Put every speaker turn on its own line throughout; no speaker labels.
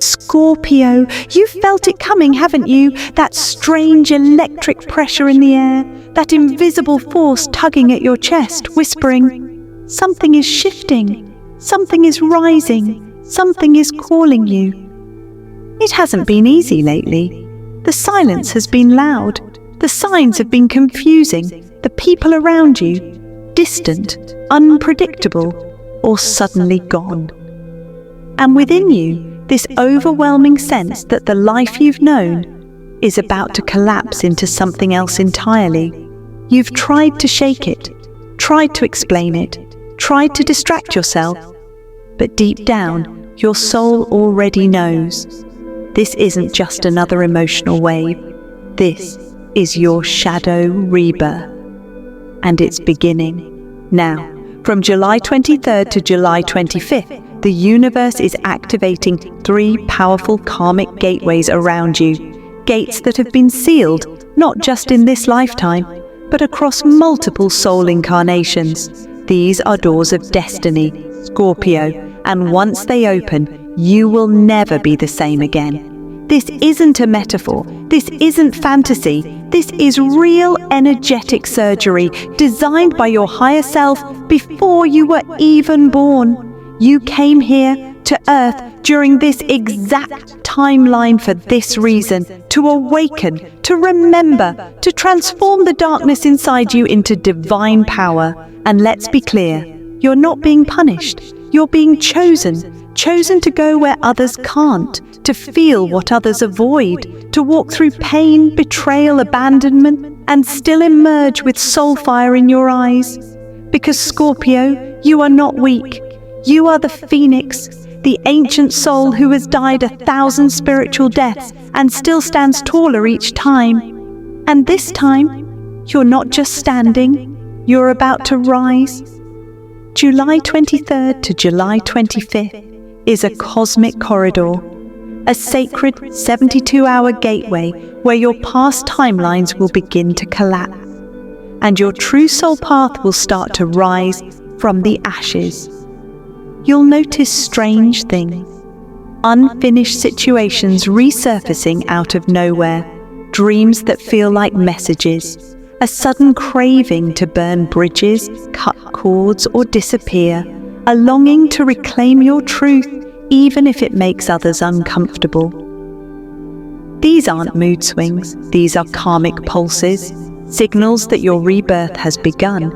Scorpio, you've felt it coming, haven't you? That strange electric pressure in the air, that invisible force tugging at your chest, whispering, something is shifting, something is rising, something is calling you. It hasn't been easy lately. The silence has been loud. The signs have been confusing. The people around you, distant, unpredictable, or suddenly gone. And within you, this overwhelming sense that the life you've known is about to collapse into something else entirely. You've tried to shake it, tried to explain it, tried to distract yourself, but deep down, your soul already knows. This isn't just another emotional wave. This is your shadow rebirth. And it's beginning now. From July 23rd to July 25th, the universe is activating 3 powerful karmic gateways around you. Gates that have been sealed, not just in this lifetime, but across multiple soul incarnations. These are doors of destiny, Scorpio, and once they open, you will never be the same again. This isn't a metaphor. This isn't fantasy. This is real energetic surgery designed by your higher self before you were even born. You came here to Earth during this exact timeline for this reason, to awaken, to remember, to transform the darkness inside you into divine power. And let's be clear, you're not being punished. You're being chosen to go where others can't, to feel what others avoid, to walk through pain, betrayal, abandonment, and still emerge with soul fire in your eyes. Because Scorpio, you are not weak. You are the phoenix, the ancient soul who has died 1,000 spiritual deaths and still stands taller each time. And this time, you're not just standing, you're about to rise. July 23rd to July 25th is a cosmic corridor, a sacred 72-hour gateway where your past timelines will begin to collapse, and your true soul path will start to rise from the ashes. You'll notice strange things, unfinished situations resurfacing out of nowhere, dreams that feel like messages, a sudden craving to burn bridges, cut cords, or disappear, a longing to reclaim your truth, even if it makes others uncomfortable. These aren't mood swings, these are karmic pulses, signals that your rebirth has begun.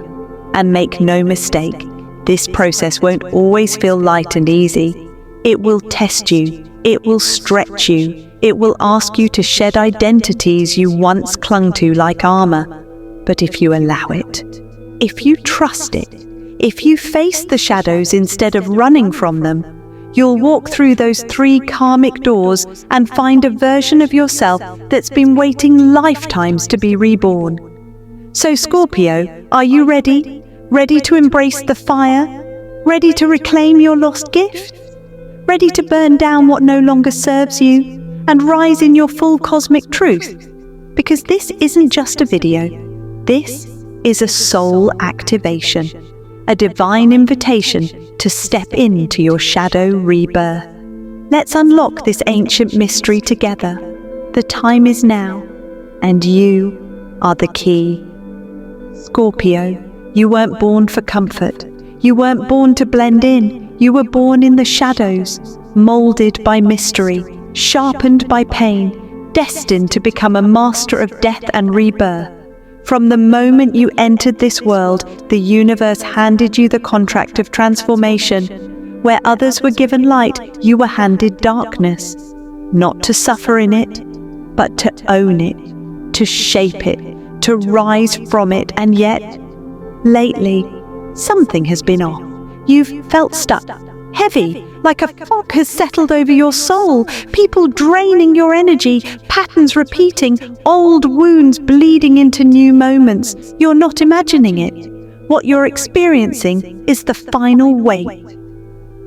And make no mistake, this process won't always feel light and easy. It will test you, it will stretch you, it will ask you to shed identities you once clung to like armor. But if you allow it, if you trust it, if you face the shadows instead of running from them, you'll walk through those 3 karmic doors and find a version of yourself that's been waiting lifetimes to be reborn. So Scorpio, are you ready? Ready to embrace the fire? Ready to reclaim your lost gift? Ready to burn down what no longer serves you and rise in your full cosmic truth? Because this isn't just a video. This is a soul activation, a divine invitation to step into your shadow rebirth. Let's unlock this ancient mystery together. The time is now, and you are the key. Scorpio, you weren't born for comfort. You weren't born to blend in. You were born in the shadows, molded by mystery, sharpened by pain, destined to become a master of death and rebirth. From the moment you entered this world, the universe handed you the contract of transformation. Where others were given light, you were handed darkness. Not to suffer in it, but to own it, to shape it, to rise from it. And yet, lately, something has been off. You've felt stuck, heavy, like a fog has settled over your soul, people draining your energy, patterns repeating, old wounds bleeding into new moments. You're not imagining it. What you're experiencing is the final weight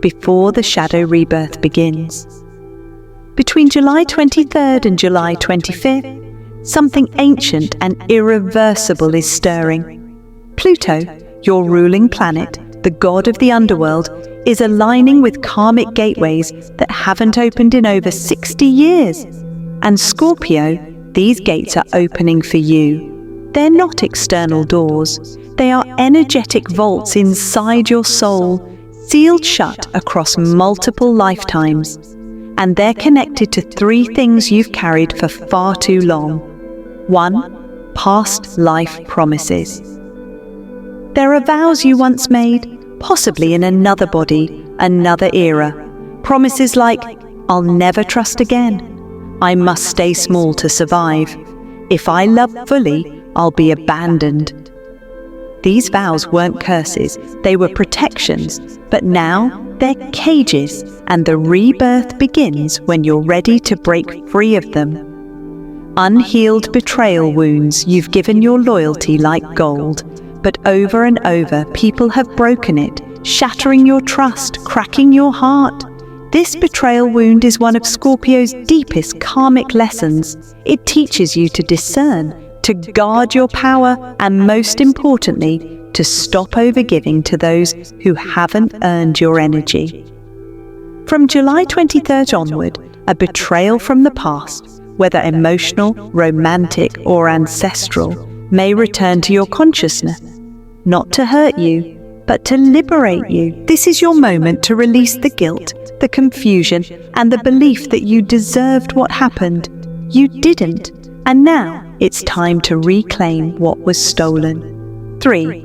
before the shadow rebirth begins. Between July 23rd and July 25th, something ancient and irreversible is stirring. Pluto, your ruling planet, the god of the underworld, is aligning with karmic gateways that haven't opened in over 60 years. And Scorpio, these gates are opening for you. They're not external doors. They are energetic vaults inside your soul, sealed shut across multiple lifetimes. And they're connected to 3 things you've carried for far too long. 1. Past life promises. There are vows you once made, possibly in another body, another era. Promises like, I'll never trust again. I must stay small to survive. If I love fully, I'll be abandoned. These vows weren't curses, they were protections, but now they're cages, and the rebirth begins when you're ready to break free of them. Unhealed betrayal wounds you've given your loyalty like gold, but over and over people have broken it, shattering your trust, cracking your heart. This betrayal wound is one of Scorpio's deepest karmic lessons. It teaches you to discern, to guard your power, and most importantly, to stop overgiving to those who haven't earned your energy. From July 23rd onward, a betrayal from the past, whether emotional, romantic, or ancestral, may return to your consciousness, not to hurt you, but to liberate you. This is your moment to release the guilt, the confusion, and the belief that you deserved what happened. You didn't, and now it's time to reclaim what was stolen. 3.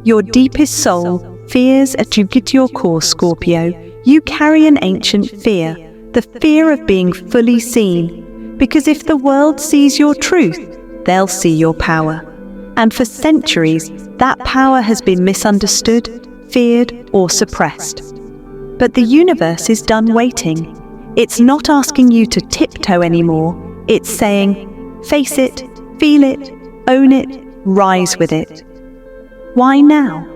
Your deepest soul fears at you get to your core, Scorpio. You carry an ancient fear, the fear of being fully seen, because if the world sees your truth, they'll see your power. And for centuries, that power has been misunderstood, feared, or suppressed. But the universe is done waiting. It's not asking you to tiptoe anymore. It's saying, face it, feel it, own it, rise with it. Why now?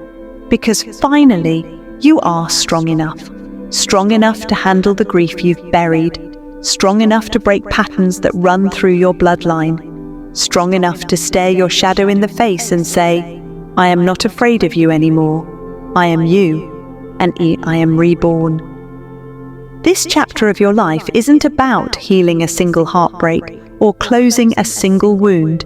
Because finally, you are strong enough to handle the grief you've buried, strong enough to break patterns that run through your bloodline, strong enough to stare your shadow in the face and say, I am not afraid of you anymore. I am you, and I am reborn. This chapter of your life isn't about healing a single heartbreak or closing a single wound.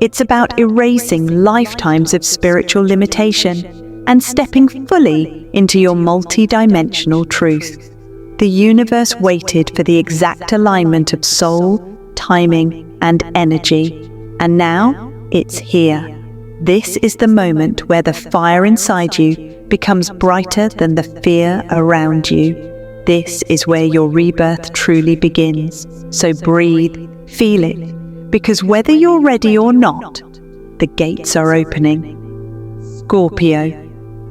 It's about erasing lifetimes of spiritual limitation and stepping fully into your multi-dimensional truth. The universe waited for the exact alignment of soul, timing, and energy, and now it's here. This is the moment where the fire inside you becomes brighter than the fear around you. This is where your rebirth truly begins. So breathe, feel it, because whether you're ready or not, the gates are opening. Scorpio.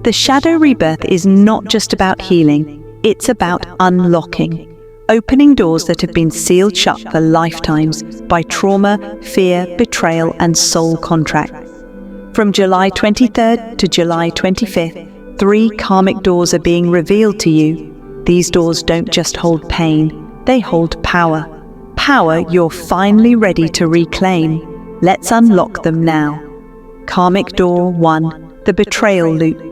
The Shadow Rebirth is not just about healing, it's about unlocking, opening doors that have been sealed shut for lifetimes by trauma, fear, betrayal, and soul contracts. From July 23rd to July 25th, 3 karmic doors are being revealed to you. These doors don't just hold pain, they hold power. Power you're finally ready to reclaim. Let's unlock them now. Karmic Door 1, the Betrayal Loop.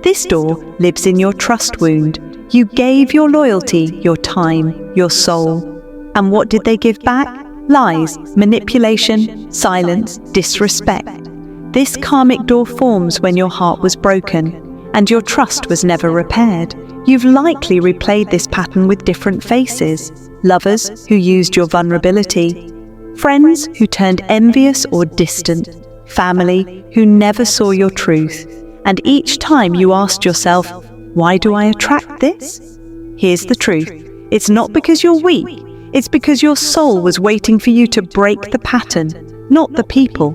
This door lives in your trust wound. You gave your loyalty, your time, your soul. And what did they give back? Lies, manipulation, silence, disrespect. This karmic door forms when your heart was broken and your trust was never repaired. You've likely replayed this pattern with different faces. Lovers who used your vulnerability, friends who turned envious or distant, family who never saw your truth. And each time you asked yourself, why do I attract this? Here's the truth. It's not because you're weak. It's because your soul was waiting for you to break the pattern, not the people.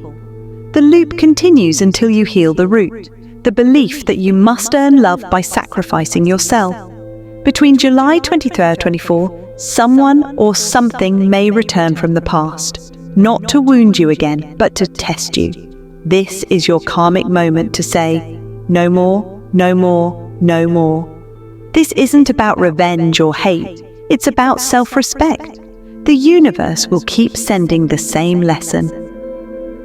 The loop continues until you heal the root, the belief that you must earn love by sacrificing yourself. Between July 23-24, someone or something may return from the past, not to wound you again, but to test you. This is your karmic moment to say, no more, no more, no more. This isn't about revenge or hate, it's about self-respect. The universe will keep sending the same lesson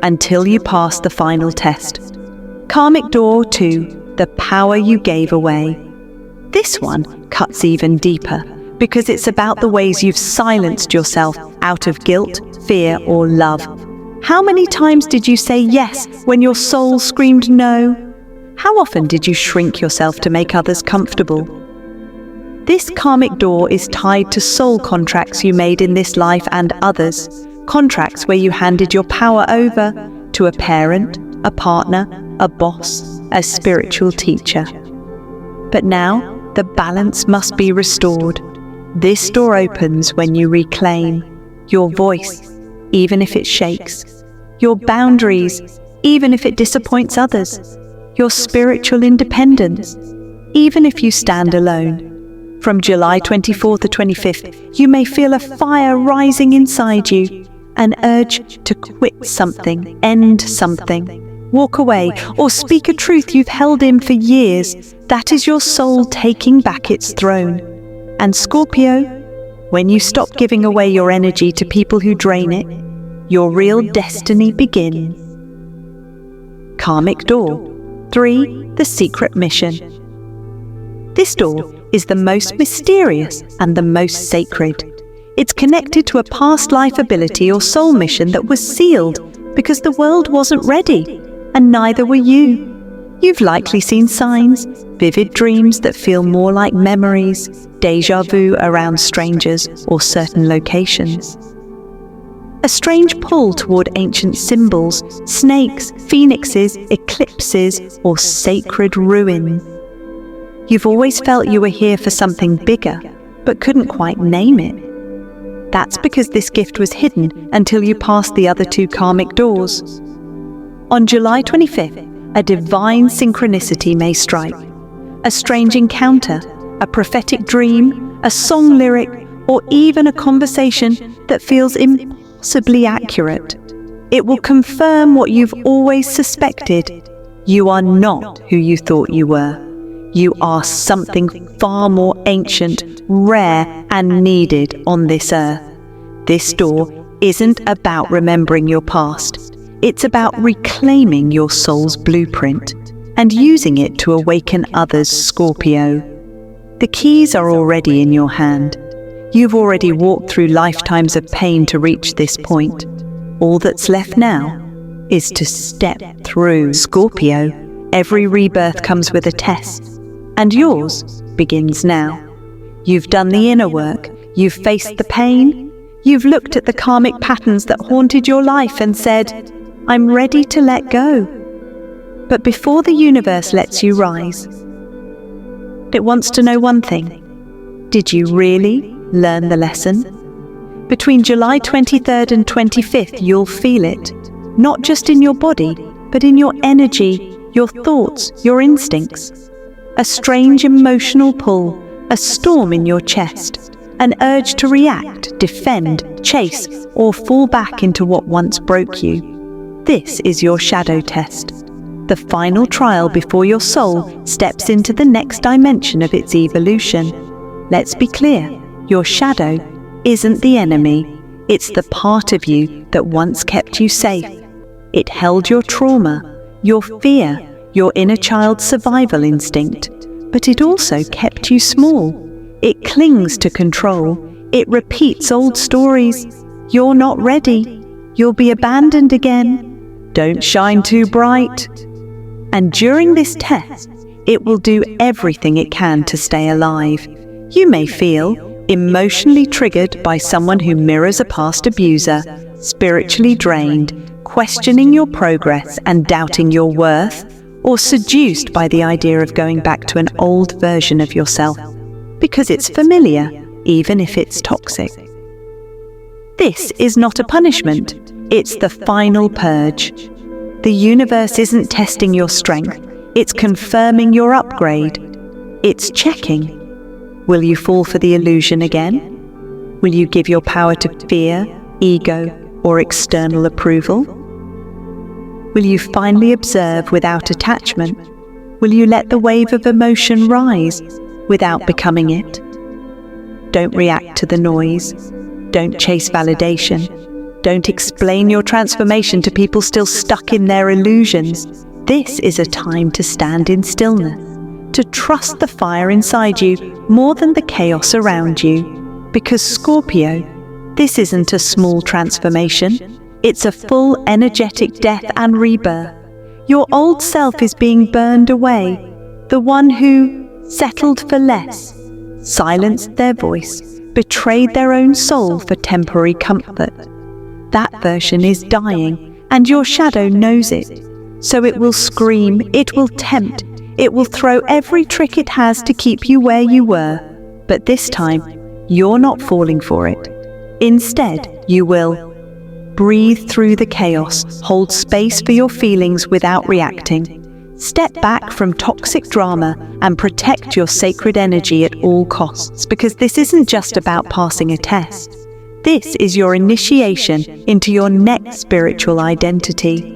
until you pass the final test. Karmic Door 2, the power you gave away. This one cuts even deeper, because it's about the ways you've silenced yourself out of guilt, fear, or love. How many times did you say yes when your soul screamed no? How often did you shrink yourself to make others comfortable? This karmic door is tied to soul contracts you made in this life and others, contracts where you handed your power over to a parent, a partner, a boss, a spiritual teacher. But now, the balance must be restored. This door opens when you reclaim your voice, even if it shakes, your boundaries, even if it disappoints others, your spiritual independence, even if you stand alone. From July 24th to 25th, you may feel a fire rising inside you, an urge to quit something, end something, walk away, or speak a truth you've held in for years. That is your soul taking back its throne. And Scorpio, when you stop giving away your energy to people who drain it, your real destiny begins. Karmic Door 3. The Secret Mission. This door is the most mysterious and the most sacred. It's connected to a past life ability or soul mission that was sealed because the world wasn't ready, and neither were you. You've likely seen signs, vivid dreams that feel more like memories, déjà vu around strangers or certain locations. A strange pull toward ancient symbols, snakes, phoenixes, eclipses, or sacred ruins. You've always felt you were here for something bigger, but couldn't quite name it. That's because this gift was hidden until you passed the other two karmic doors. On July 25th, a divine synchronicity may strike. A strange encounter, a prophetic dream, a song lyric, or even a conversation that feels impossibly accurate. It will confirm what you've always suspected. You are not who you thought you were. You are something far more ancient, rare, and needed on this earth. This door isn't about remembering your past. It's about reclaiming your soul's blueprint and using it to awaken others, Scorpio. The keys are already in your hand. You've already walked through lifetimes of pain to reach this point. All that's left now is to step through. Scorpio, every rebirth comes with a test, and yours begins now. You've done the inner work, you've faced the pain, you've looked at the karmic patterns that haunted your life and said, I'm ready to let go. But before the universe lets you rise, it wants to know one thing. Did you really learn the lesson? Between July 23rd and 25th, you'll feel it, not just in your body, but in your energy, your thoughts, your instincts. A strange emotional pull, a storm in your chest, an urge to react, defend, chase, or fall back into what once broke you. This is your shadow test, the final trial before your soul steps into the next dimension of its evolution. Let's be clear, your shadow isn't the enemy. It's the part of you that once kept you safe. It held your trauma, your fear, your inner child's survival instinct, but it also kept you small. It clings to control. It repeats old stories. You're not ready. You'll be abandoned again. Don't shine too bright. And during this test, it will do everything it can to stay alive. You may feel emotionally triggered by someone who mirrors a past abuser, spiritually drained, questioning your progress and doubting your worth, or seduced by the idea of going back to an old version of yourself, because it's familiar, even if it's toxic. This is not a punishment. It's the final purge. The universe isn't testing your strength. It's confirming your upgrade. It's checking. Will you fall for the illusion again? Will you give your power to fear, ego, or external approval? Will you finally observe without attachment? Will you let the wave of emotion rise without becoming it? Don't react to the noise. Don't chase validation. Don't explain your transformation to people still stuck in their illusions. This is a time to stand in stillness, to trust the fire inside you more than the chaos around you. Because Scorpio, this isn't a small transformation, it's a full energetic death and rebirth. Your old self is being burned away, the one who settled for less, silenced their voice, betrayed their own soul for temporary comfort. That version is dying, and your shadow knows it. So it will scream, it will tempt, it will throw every trick it has to keep you where you were. But this time, you're not falling for it. Instead, you will breathe through the chaos, hold space for your feelings without reacting. Step back from toxic drama and protect your sacred energy at all costs, because this isn't just about passing a test. This is your initiation into your next spiritual identity.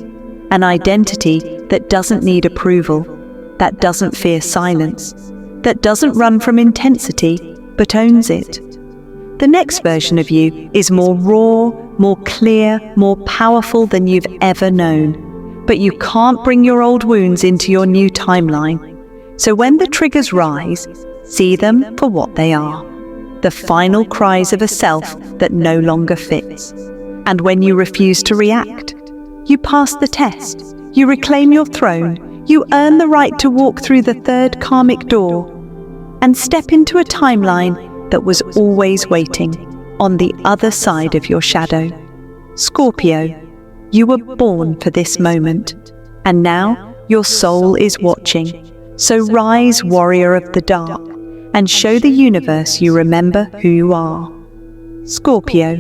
An identity that doesn't need approval, that doesn't fear silence, that doesn't run from intensity, but owns it. The next version of you is more raw, more clear, more powerful than you've ever known. But you can't bring your old wounds into your new timeline. So when the triggers rise, see them for what they are. The final cries of a self that no longer fits. And when you refuse to react, you pass the test, you reclaim your throne, you earn the right to walk through the third karmic door and step into a timeline that was always waiting on the other side of your shadow. Scorpio, you were born for this moment, and now your soul is watching. So rise, warrior of the dark, and show the universe you remember who you are. Scorpio,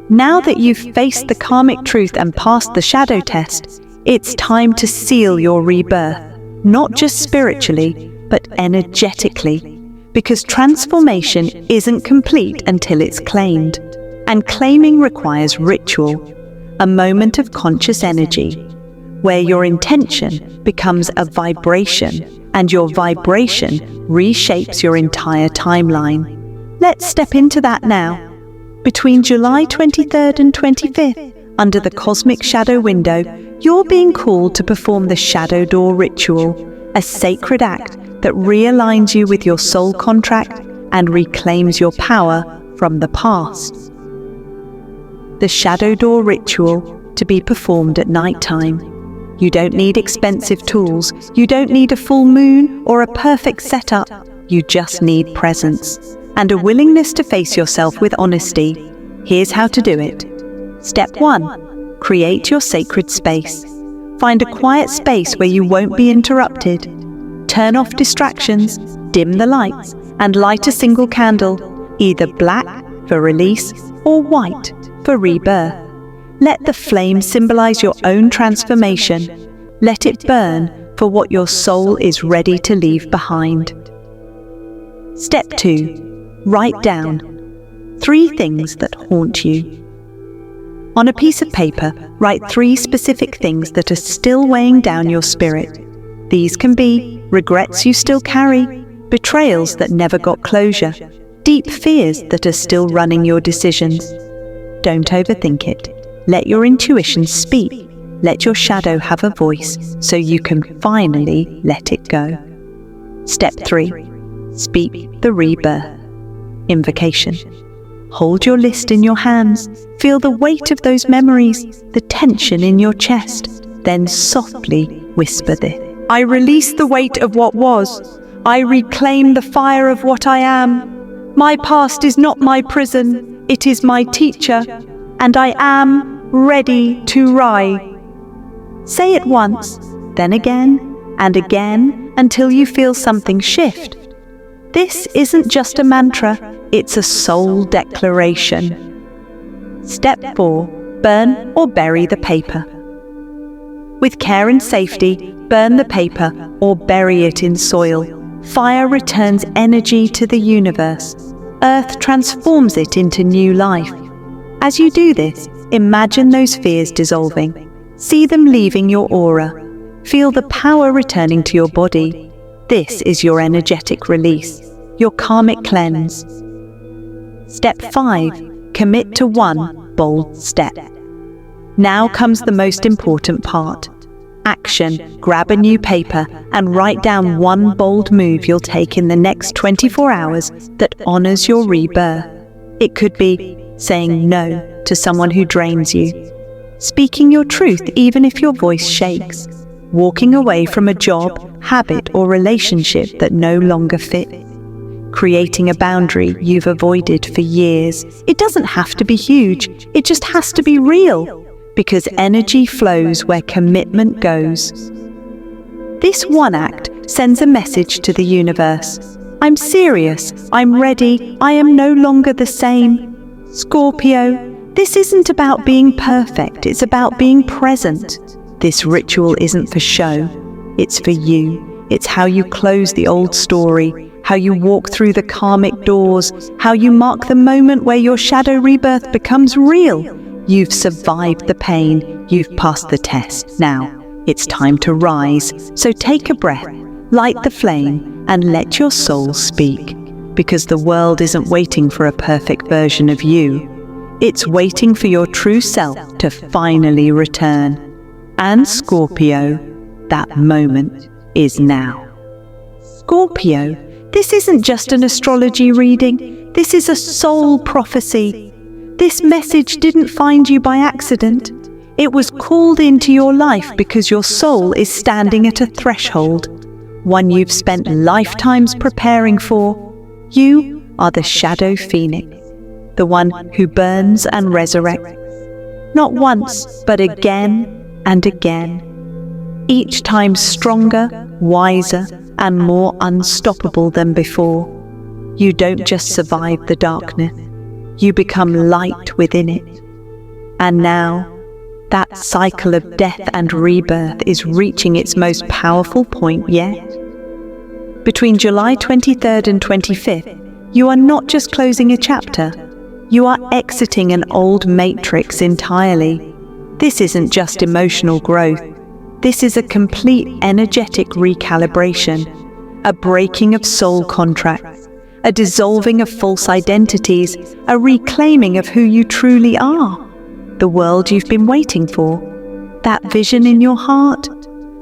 now that you've faced the karmic truth and passed the shadow test, it's time to seal your rebirth, not just spiritually, but energetically, because transformation isn't complete until it's claimed, and claiming requires ritual. A moment of conscious energy, where your intention becomes a vibration, and your vibration reshapes your entire timeline. Let's step into that now. Between July 23rd and 25th, under the cosmic shadow window, you're being called to perform the Shadow Door ritual, a sacred act that realigns you with your soul contract and reclaims your power from the past. The Shadow Door ritual, to be performed at night time. You don't need expensive tools, you don't need a full moon or a perfect setup, you just need presence and a willingness to face yourself with honesty. Here's how to do it. Step 1. Create your sacred space. Find a quiet space where you won't be interrupted. Turn off distractions, dim the lights, and light a single candle, either black for release or white for rebirth. Let the flame symbolize your own transformation. Let it burn for what your soul is ready to leave behind. Step 2. Write down 3 things that haunt you. On a piece of paper, write 3 specific things that are still weighing down your spirit. These can be regrets you still carry, betrayals that never got closure, deep fears that are still running your decisions. Don't overthink it. Let your intuition speak. Let your shadow have a voice so you can finally let it go. Step 3. Speak the rebirth. Invocation. Hold your list in your hands. Feel the weight of those memories, the tension in your chest. Then softly whisper this. I release the weight of what was. I reclaim the fire of what I am. My past is not my prison. It is my teacher, and I am ready to rise. Say it once, then again, and again, until you feel something shift. This isn't just a mantra, it's a soul declaration. Step 4. Burn or bury the paper. With care and safety, burn the paper or bury it in soil. Fire returns energy to the universe. Earth transforms it into new life. As you do this, imagine those fears dissolving. See them leaving your aura. Feel the power returning to your body. This is your energetic release, your karmic cleanse. Step 5. Commit to one bold step. Now comes the most important part. Action. Grab a new paper and write down one bold move you'll take in the next 24 hours that honors your rebirth. It could be saying no to someone who drains you, speaking your truth even if your voice shakes, walking away from a job, habit, or relationship that no longer fit, creating a boundary you've avoided for years. It doesn't have to be huge, it just has to be real, because energy flows where commitment goes. This one act sends a message to the universe. I'm serious, I'm ready, I am no longer the same. Scorpio, this isn't about being perfect, it's about being present. This ritual isn't for show, it's for you. It's how you close the old story, how you walk through the karmic doors, how you mark the moment where your shadow rebirth becomes real. You've survived the pain, you've passed the test. Now, it's time to rise. So take a breath, light the flame, and let your soul speak. Because the world isn't waiting for a perfect version of you. It's waiting for your true self to finally return. And Scorpio, that moment is now. Scorpio, this isn't just an astrology reading, this is a soul prophecy. This message didn't find you by accident. It was called into your life because your soul is standing at a threshold, one you've spent lifetimes preparing for. You are the Shadow Phoenix, the one who burns and resurrects, not once, but again and again, each time stronger, wiser, and more unstoppable than before. You don't just survive the darkness, you become light within it. And now, that cycle of death and rebirth is reaching its most powerful point yet. Between July 23rd and 25th, you are not just closing a chapter, you are exiting an old matrix entirely. This isn't just emotional growth, this is a complete energetic recalibration, a breaking of soul contracts, a dissolving of false identities, a reclaiming of who you truly are, the world you've been waiting for, that vision in your heart,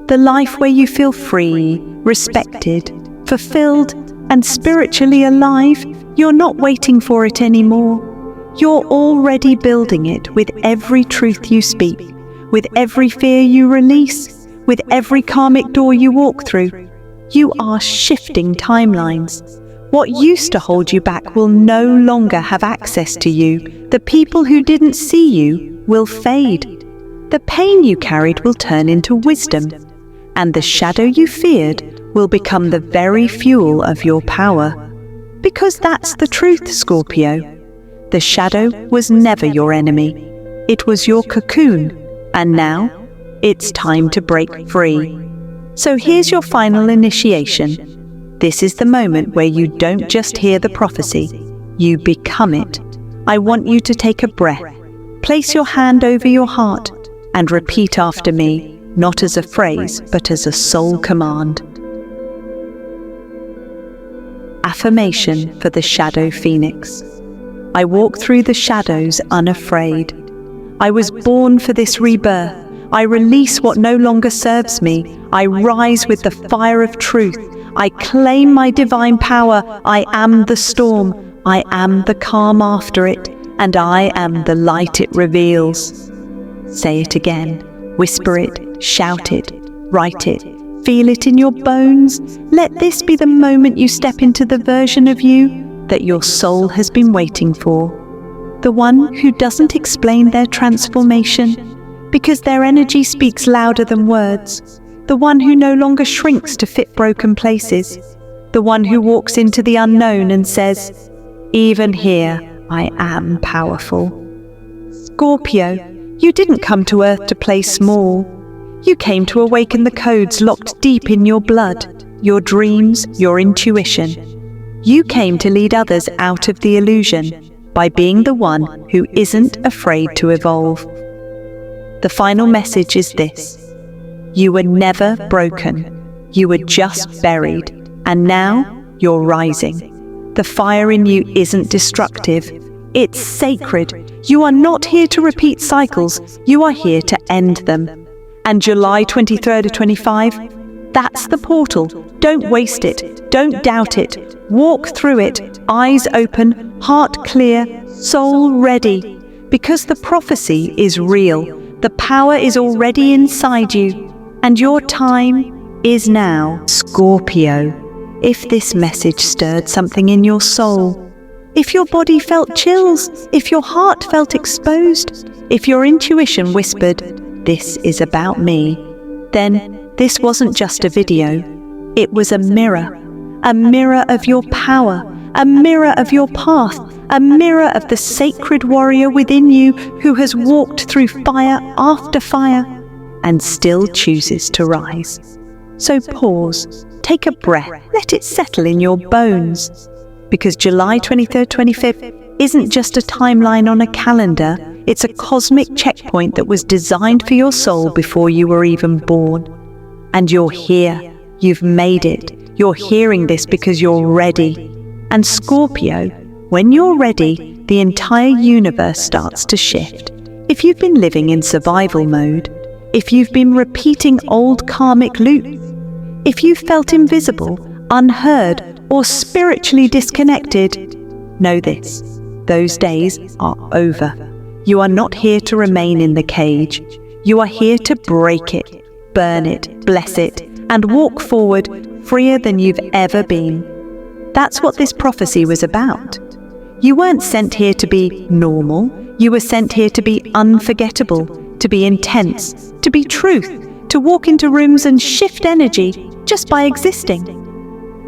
the life where you feel free, respected, fulfilled, and spiritually alive. You're not waiting for it anymore. You're already building it with every truth you speak, with every fear you release, with every karmic door you walk through. You are shifting timelines. What used to hold you back will no longer have access to you. The people who didn't see you will fade. The pain you carried will turn into wisdom, and the shadow you feared will become the very fuel of your power. Because that's the truth, Scorpio. The shadow was never your enemy. It was your cocoon, and now it's time to break free. So here's your final initiation. This is the moment where you don't just hear the prophecy, you become it. I want you to take a breath, place your hand over your heart, and repeat after me, not as a phrase, but as a soul command. Affirmation for the Shadow Phoenix. I walk through the shadows unafraid. I was born for this rebirth. I release what no longer serves me. I rise with the fire of truth. I claim my divine power. I am the storm. I am the calm after it. And I am the light it reveals. Say it again. Whisper it. Shout it. Write it. Feel it in your bones. Let this be the moment you step into the version of you that your soul has been waiting for. The one who doesn't explain their transformation, because their energy speaks louder than words. The one who no longer shrinks to fit broken places. The one who walks into the unknown and says, "Even here, I am powerful." Scorpio, you didn't come to Earth to play small. You came to awaken the codes locked deep in your blood, your dreams, your intuition. You came to lead others out of the illusion by being the one who isn't afraid to evolve. The final message is this: you were never broken. You were just buried, and now you're rising. The fire in you isn't destructive. It's sacred. You are not here to repeat cycles. You are here to end them. And July 23rd to 25, that's the portal. Don't waste it. Don't doubt it. Walk through it, eyes open, heart clear, soul ready. Because the prophecy is real. The power is already inside you. And your time is now. Scorpio, if this message stirred something in your soul, if your body felt chills, if your heart felt exposed, if your intuition whispered, "This is about me," then this wasn't just a video. It was a mirror of your power, a mirror of your path, a mirror of the sacred warrior within you who has walked through fire after fire and still chooses to rise. So pause, take a breath, let it settle in your bones. Because July 23rd, 25th isn't just a timeline on a calendar, it's a cosmic checkpoint that was designed for your soul before you were even born. And you're here, you've made it, you're hearing this because you're ready. And Scorpio, when you're ready, the entire universe starts to shift. If you've been living in survival mode, if you've been repeating old karmic loops, if you felt invisible, unheard, or spiritually disconnected, know this: those days are over. You are not here to remain in the cage. You are here to break it, burn it, bless it, and walk forward freer than you've ever been. That's what this prophecy was about. You weren't sent here to be normal. You were sent here to be unforgettable, to be intense, to be truth, to walk into rooms and shift energy just by existing.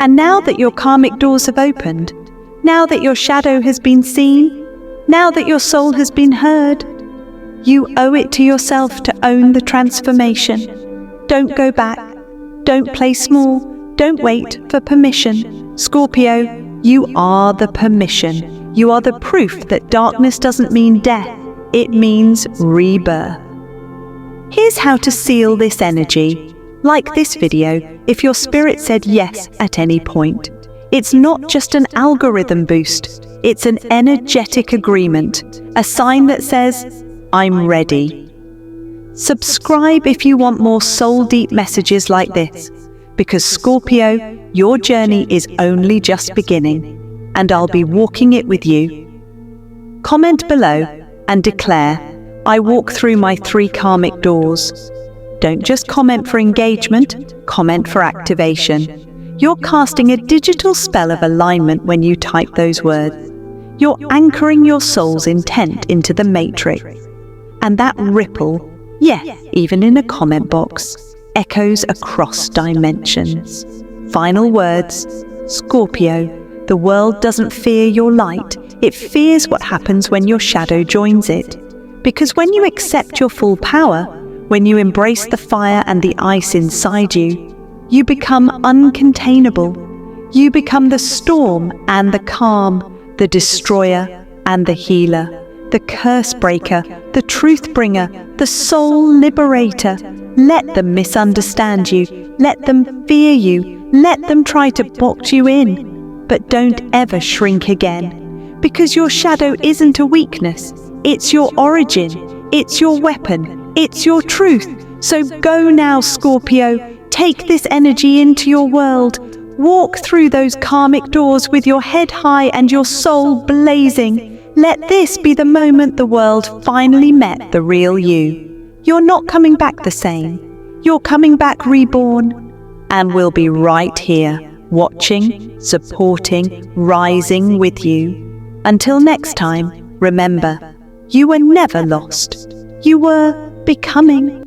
And now that your karmic doors have opened, now that your shadow has been seen, now that your soul has been heard, you owe it to yourself to own the transformation. Don't go back. Don't play small. Don't wait for permission. Scorpio, you are the permission. You are the proof that darkness doesn't mean death. It means rebirth. Here's how to seal this energy. Like this video if your spirit said yes at any point. It's not just an algorithm boost. It's an energetic agreement, a sign that says, "I'm ready." Subscribe if you want more soul-deep messages like this, because Scorpio, your journey is only just beginning, and I'll be walking it with you. Comment below and declare, "I walk through my 3 karmic doors." Don't just comment for engagement, comment for activation. You're casting a digital spell of alignment when you type those words. You're anchoring your soul's intent into the matrix. And that ripple, even in a comment box, echoes across dimensions. Final words, Scorpio, the world doesn't fear your light. It fears what happens when your shadow joins it. Because when you accept your full power, when you embrace the fire and the ice inside you, you become uncontainable. You become the storm and the calm, the destroyer and the healer, the curse breaker, the truth bringer, the soul liberator. Let them misunderstand you. Let them fear you. Let them try to box you in. But don't ever shrink again. Because your shadow isn't a weakness. It's your origin. It's your weapon. It's your truth. So go now, Scorpio. Take this energy into your world. Walk through those karmic doors with your head high and your soul blazing. Let this be the moment the world finally met the real you. You're not coming back the same. You're coming back reborn. And we'll be right here, watching, supporting, rising with you. Until next time, remember, you were never lost. You were becoming.